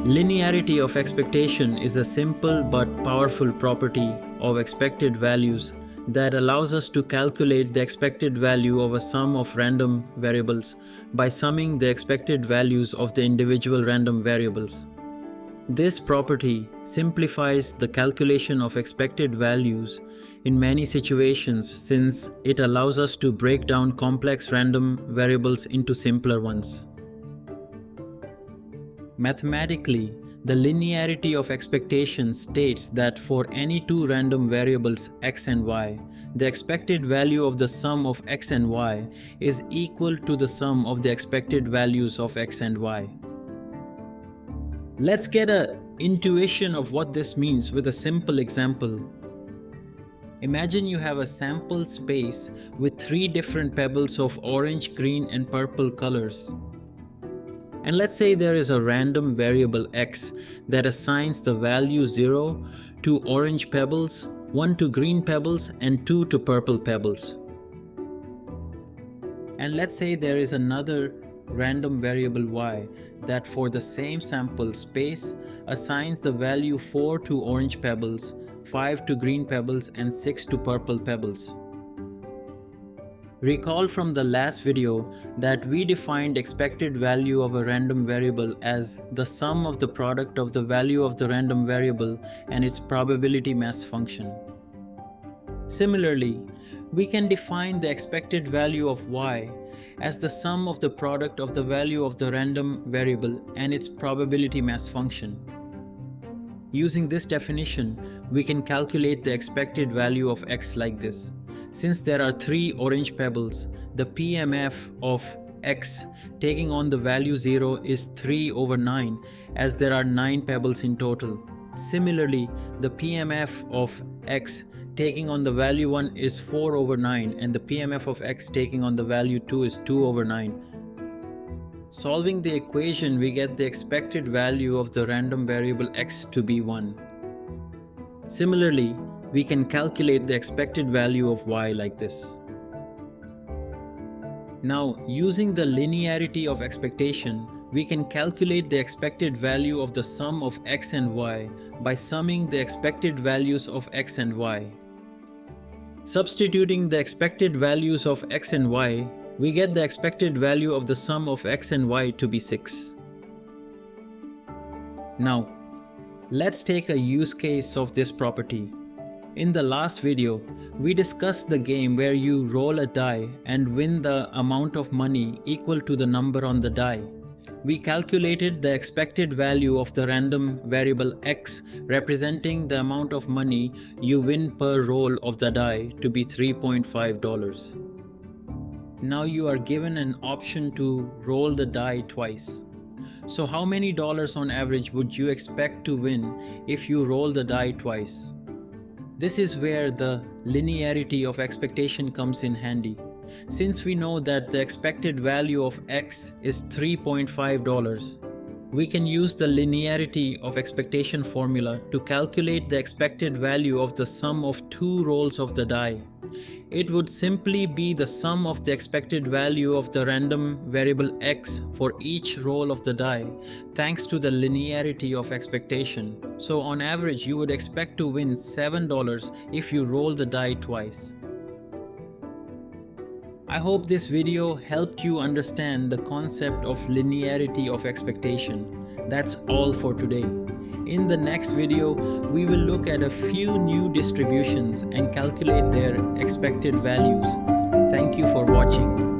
Linearity of expectation is a simple but powerful property of expected values that allows us to calculate the expected value of a sum of random variables by summing the expected values of the individual random variables. This property simplifies the calculation of expected values in many situations since it allows us to break down complex random variables into simpler ones. Mathematically, the linearity of expectation states that for any two random variables x and y, the expected value of the sum of x and y is equal to the sum of the expected values of x and y. Let's get an intuition of what this means with a simple example. Imagine you have a sample space with 3 different pebbles of orange, green, and purple colors. And let's say there is a random variable x that assigns the value 0 to orange pebbles, 1 to green pebbles, and 2 to purple pebbles. And let's say there is another random variable y that for the same sample space assigns the value 4 to orange pebbles, 5 to green pebbles, and 6 to purple pebbles. Recall from the last video that we defined expected value of a random variable as the sum of the product of the value of the random variable and its probability mass function. Similarly, we can define the expected value of y as the sum of the product of the value of the random variable and its probability mass function. Using this definition, we can calculate the expected value of x like this. Since there are 3 orange pebbles, the PMF of x taking on the value 0 is 3 over 9 as there are 9 pebbles in total. Similarly, the PMF of x taking on the value 1 is 4 over 9 and the PMF of x taking on the value 2 is 2 over 9. Solving the equation, we get the expected value of the random variable x to be 1. Similarly, we can calculate the expected value of y like this. Now, using the linearity of expectation, we can calculate the expected value of the sum of x and y by summing the expected values of x and y. Substituting the expected values of x and y, we get the expected value of the sum of x and y to be 6. Now, let's take a use case of this property. In the last video, we discussed the game where you roll a die and win the amount of money equal to the number on the die. We calculated the expected value of the random variable x representing the amount of money you win per roll of the die to be $3.5. Now you are given an option to roll the die twice. So how many dollars on average would you expect to win if you roll the die twice? This is where the linearity of expectation comes in handy. Since we know that the expected value of x is $3.5, we can use the linearity of expectation formula to calculate the expected value of the sum of 2 rolls of the die. It would simply be the sum of the expected value of the random variable x for each roll of the die, thanks to the linearity of expectation. So on average, you would expect to win $7 if you roll the die twice. I hope this video helped you understand the concept of linearity of expectation. That's all for today. In the next video, we will look at a few new distributions and calculate their expected values. Thank you for watching.